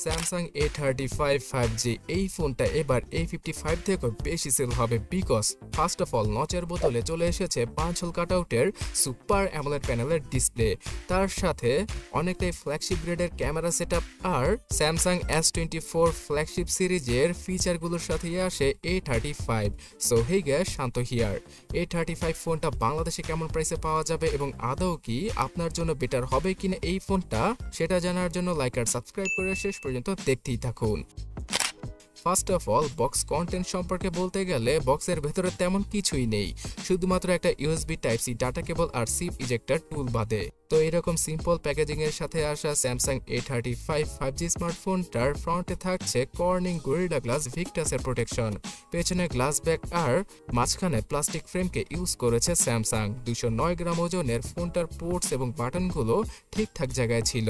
Samsung A35 5G এই ফোনটা এবার A55 থেকেও বেশি সেল হবে বিকজ ফার্স্ট অফ অল নচের বদলে চলে এসেছে 5 হোল কাটআউটের সুপার অ্যামোলেড প্যানেলের ডিসপ্লে, তার সাথে অনেকটাই ফ্ল্যাগশিপ গ্রেডের ক্যামেরা সেটআপ আর স্যামসাং S24 ফ্ল্যাগশিপ সিরিজের ফিচারগুলোর সাথে আসে A35। So hey guys, Shanto here. A35 ফোনটা বাংলাদেশে কেমন প্রাইসে পাওয়া যাবে এবং আদৌ কি আপনার জন্য বেটার হবে কিনা এই ফোনটা, সেটা জানার জন্য লাইক আর সাবস্ক্রাইব করে শেষ পর্যন্ত দেখতেই থাকুন। First of all box content সম্পর্কে বলতে গেলে বক্সের ভেতরে তেমন কিছুই নেই, শুধুমাত্র একটা USB type C data cable আর সিপ ইজেক্টর টুল বাদে। তো এরকম সিম্পল প্যাকেজিং এর সাথে আসা স্যামসাং A35 5G স্মার্টফোনটার ফ্রন্টে থাকছে কর্নিং গরিলা গ্লাস ভিক্টাসের প্রোটেকশন, পেছনে গ্লাস ব্যাক আর মাঝখানে প্লাস্টিক ফ্রেমকে ইউজ করেছে স্যামসাং। 209 গ্রাম ওজনের ফোনটার পোর্টস এবং বাটনগুলো ঠিকঠাক জায়গায় ছিল।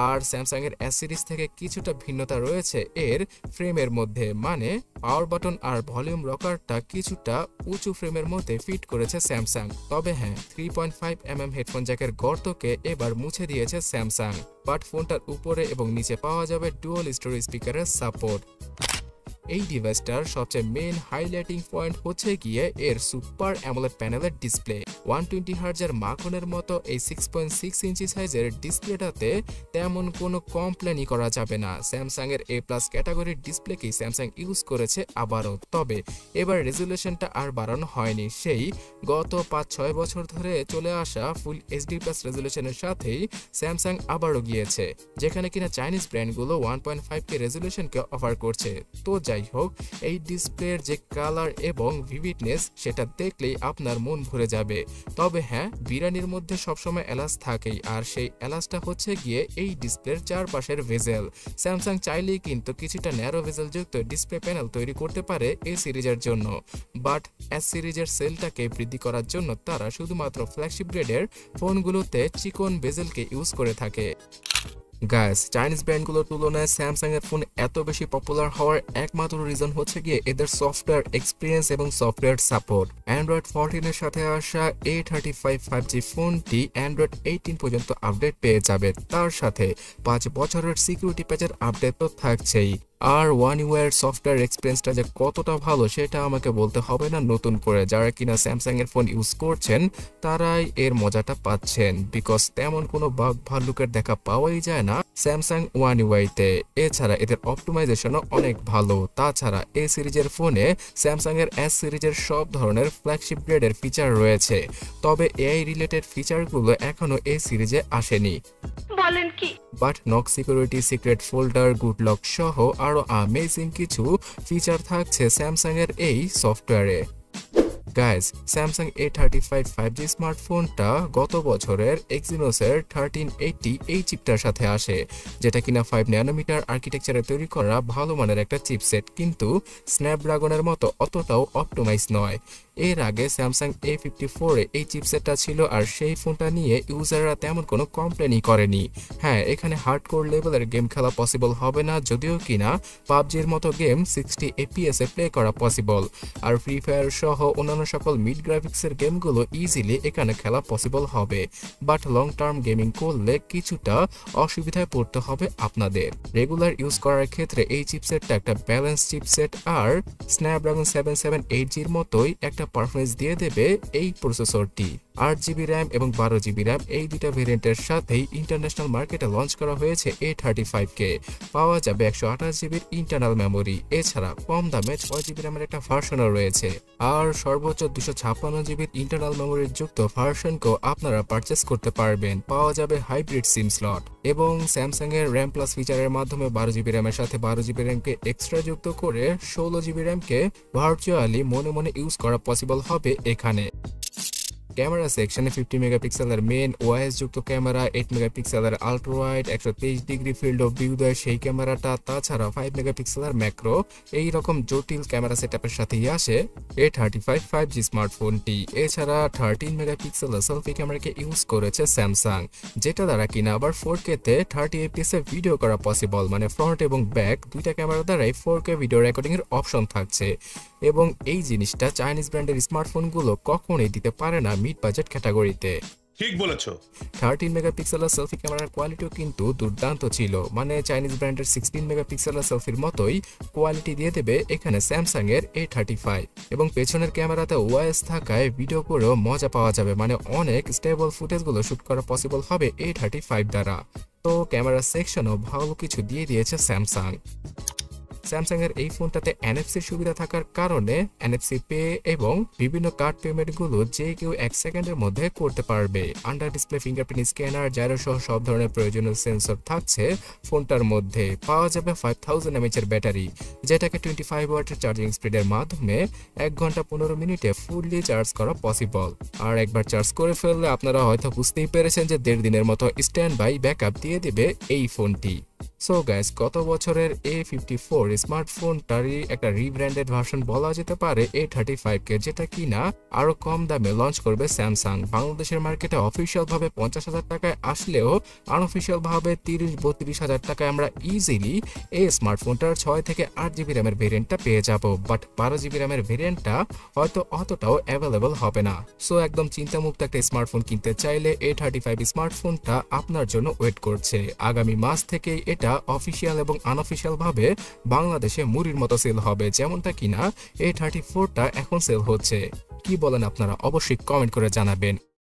আর স্যামসাং এর S সিরিজ থেকে কিছুটা ভিন্নতা রয়েছে এর ফ্রেমের মধ্যে, মানে পাওয়ার বাটন আর ভলিউম রকারটা কিছুটা উঁচু ফ্রেমের মধ্যে ফিট করেছে স্যামসাং। তবে হ্যাঁ, 3.5mm হেডফোন জ্যাকের গর্তকে এবার মুছে দিয়েছে স্যামসাং, বাট ফোনটার উপরে এবং নিচে পাওয়া যাবে ডুয়াল স্টোরেজ স্পিকারের সাপোর্ট। এই ডিভাইসটার সবচেয়ে মেইন হাইলাইটিং পয়েন্ট হচ্ছে গিয়ে এর সুপার অ্যামোলেড প্যানেলের ডিসপ্লে। 120 হার্জের মাখনের মতো এই 6.6 ইঞ্চি সাইজের ডিসপ্লেটাতে তেমন কোনো কমপ্লেনই করা যাবে না। স্যামসাং এর A+ ক্যাটাগরির ডিসপ্লেকেই স্যামসাং ইউজ করেছে আবারও, তবে এবার রেজুলেশনটা আর বাড়ানো হয়নি, সেই গত 5-6 বছর ধরে চলে আসা ফুল HD+ রেজুলেশনের সাথেই স্যামসাং আবারও গিয়েছে, যেখানে কিনা চাইনিজ ব্র্যান্ডগুলো 1.5K রেজুলেশনকে অফার করছে। তো যাই হোক, এই ডিসপ্লের যে কালার এবং ভিভিডনেস সেটা দেখলেই আপনার মন ভরে যাবে। তবে হ্যাঁ, বিরিয়ানির মধ্যে সবসময় এলাচ থাকেই, আর সেই এলাচটা হচ্ছে গিয়ে এই ডিসপ্লের চারপাশের ভেজেল। স্যামসাং চাইলেই কিন্তু কিছুটা ন্যারো ভেজেল যুক্ত ডিসপ্লে প্যানেল তৈরি করতে পারে এই সিরিজের জন্য, বাট S সিরিজের সেলটাকে বৃদ্ধি করার জন্য তারা শুধুমাত্র ফ্ল্যাগশিপ গ্রেডের ফোনগুলোতে চিকন বেজেলকে ইউজ করে থাকে। গাইস, চাইনিজ ব্র্যান্ডগুলোর তুলনায় স্যামসাং এর ফোন এত বেশি পপুলার হওয়ার একমাত্র রিজন হচ্ছে গিয়ে এদের সফটওয়্যার এক্সপিরিয়েন্স এবং সফটওয়্যার সাপোর্ট। অ্যান্ড্রয়েড 14 এর সাথে আসা A35 5G ফোনটি অ্যান্ড্রয়েড 18 পর্যন্ত আপডেট পেয়ে যাবে, তার সাথে 5 বছরের সিকিউরিটি প্যাচের আপডেট তো থাকছেই। আর ওয়ান ইউআই এর সফটওয়্যার এক্সপিরিয়েন্সটা যে কতটা ভালো সেটা আমাকে বলতে হবে না নতুন করে, যারা কিনা স্যামসাং এর ফোন ইউজ করছেন তারাই এর মজাটা পাচ্ছেন, বিকজ তেমন কোনো বাগ ভাল্লুকের দেখা পাওয়াই যায় না স্যামসাং ওয়ান ইউআই তে। এছাড়া এদের অপটিমাইজেশনও অনেক ভালো। তাছাড়া এই সিরিজের ফোনে স্যামসাং এর S সিরিজের সব ধরনের ফ্ল্যাগশিপ গ্রেডের ফিচার রয়েছে, তবে এআই রিলেটেড ফিচারগুলো এখনো এই সিরিজে আসেনি। বলেন কি? But knock security, secret folder, good lock সহ আরো অ্যামেজিং কিছু ফিচার থাকছে স্যামসাং এর এই সফটওয়্যারে। গাইজ, স্যামসাং A35 5G স্মার্টফোনটা গত বছরের এক্সিনোসের 1380 এই চিপটার সাথে আসে, যেটা কিনা 5 ন্যানোমিটার আর্কিটেকচারে তৈরি করা ভালো মানের একটা চিপসেট, কিন্তু স্ন্যাপড্রাগনের মতো অতটাও অপটিমাইজ নয়। এর আগে স্যামসাং A54 এ এই চিপসেটটা ছিল, আর সেই ফোনটা নিয়ে ইউজাররা তেমন কোনো কমপ্লেনই করেনি। হ্যাঁ, এখানে হার্ডকোর লেভেলের গেম খেলা পসিবল হবে না, যদিও কিনা পাবজির মতো গেম 60 FPS এ প্লে করা পসিবল, আর ফ্রি ফায়ার সহ অন্যান্য সকল মিড গ্রাফিক্সের গেমগুলো ইজিলি এখানে খেলা পসিবল হবে। বাট লং টার্ম গেমিং করলে কিছুটা অসুবিধায় পড়তে হবে আপনাদের। রেগুলার ইউজ করার ক্ষেত্রে এই চিপসেটটা একটা ব্যালেন্স চিপসেট, আর স্ন্যাপড্রাগন 778G'র মতোই একটা পারফরমেন্স দিয়ে দেবে এই প্রসেসরটি। 8GB র্যাম এবং 12GB র্যাম এই দুটা ভেরিয়েন্টের সাথেই ইন্টারন্যাশনাল মার্কেটে লঞ্চ করা হয়েছে A35 কে। পাওয়া যাবে 128GB ইন্টারনাল মেমোরি। এছাড়া কম দামে 6GB র্যামের একটা ভার্সনও রয়েছে, আর সর্বোচ্চ 256GB ইন্টারনাল মেমোরির যুক্ত ভার্সনকেও আপনারা পারচেস করতে পারবেন। পাওয়া যাবে হাইব্রিড সিম স্লট, এবং স্যামসাং এর র্যাম প্লাস ফিচারের মাধ্যমে 12GB র্যামের সাথে 12GB র্যামকে এক্সট্রা যুক্ত করে 16GB র্যামকে ভার্চুয়ালি মনে মনে ইউজ করা পসিবল হবে এখানে। ক্যামেরা সেকশনে 50 মেগাপিক্সেলের মেন OIS যুক্ত ক্যামেরা, 8 মেগাপিক্সেলের ultra wide 123 degree field of view দেয় সেই ক্যামেরাটা, তাছাড়া 5 মেগাপিক্সেলের ম্যাক্রো, এই রকম জটিল ক্যামেরা সেটআপের সাথেই আসে A35 5G স্মার্টফোনটি। এছাড়া 13 মেগাপিক্সেলের সেলফি ক্যামেরাকে ইউজ করেছে স্যামসাং, যেটা দ্বারা কিনা আবার 4K তে 30 fps এ ভিডিও করা পসিবল, মানে ফ্রন্ট এবং ব্যাক দুইটা ক্যামেরা দ্বারাই 4K ভিডিও রেকর্ডিং এর অপশন থাকছে, এবং এই জিনিসটা চাইনিজ ব্র্যান্ডের স্মার্টফোনগুলো কখনোই দিতে পারে না মিড বাজেট ক্যাটাগরিতে। ঠিক বলেছো। 13 মেগাপিক্সেলের সেলফি ক্যামেরার কোয়ালিটিও কিন্তু দুর্দান্ত ছিল, মানে চাইনিজ ব্র্যান্ডের 16 মেগাপিক্সেলের সেলফির মতোই কোয়ালিটি দিয়ে দেবে এখানে স্যামসাং এর A35। এবং পেছনের ক্যামেরাতে OIS থাকায় ভিডিও করেও মজা পাওয়া যাবে, মানে অনেক স্টেবল ফুটেজগুলো শুট করা পসিবল হবে A35 দ্বারা। তো ক্যামেরা সেকশনও ভালো কিছু দিয়ে দিয়েছে স্যামসাং। স্যামসাং এর এই ফোনটাতে NFC সুবিধা থাকার কারণে NFC পে এবং বিভিন্ন কার্ড পেমেন্টগুলো যে কেউ 1 সেকেন্ডের মধ্যে করতে পারবে। Under display fingerprint scanner, gyro সহ সব ধরনের প্রয়োজনীয় সেন্সর থাকছে ফোনটার মধ্যে। পাওয়া যাবে 5000 mAh এর ব্যাটারি, যেটাকে 25 ওয়াটের চার্জিং স্পিডের মাধ্যমে 1 ঘন্টা 15 মিনিটে ফুললি চার্জ করা পসিবল। আর একবার চার্জ করে ফেললে আপনারা হয়তো বুঝতেই পেরেছেন যে 1.5 দিনের মতো স্ট্যান্ড বাই ব্যাকআপ দিয়ে দেবে এই ফোনটি। সো গাইস, গত বছরের A54 স্মার্টফোনটারই একটা রিব্র্যান্ডেড ভার্সন বলা যেতে পারে A35 কে, যেটা কিনা আরো কম দামে লঞ্চ করবে স্যামসাং। বাংলাদেশের মার্কেটে অফিসিয়াল ভাবে 50,000 টাকায় আসলেও আনঅফিসিয়াল ভাবে 30-32 হাজার টাকায় আমরা ইজিলি এই স্মার্টফোনটার 6 থেকে 8 জিবি র্যামের ভেরিয়েন্টটা পেয়ে যাব, বাট 12 জিবি র্যামের ভেরিয়েন্টটা হয়তো অতটাও অ্যাভেলেবল হবে না। সো একদম চিন্তামুক্ত একটা স্মার্টফোন কিনতে চাইলে A35 স্মার্টফোনটা আপনার জন্য ওয়েট করছে। আগামী মাস থেকেই এটা অফিসিয়াল এবং আনঅফিসিয়াল ভাবে বাংলাদেশে মুড়ির মতো সেল হবে, যেমনটা কিনা A34টা এখন সেল হচ্ছে। কি বলেন আপনারা? অবশ্যই কমেন্ট করে জানাবেন।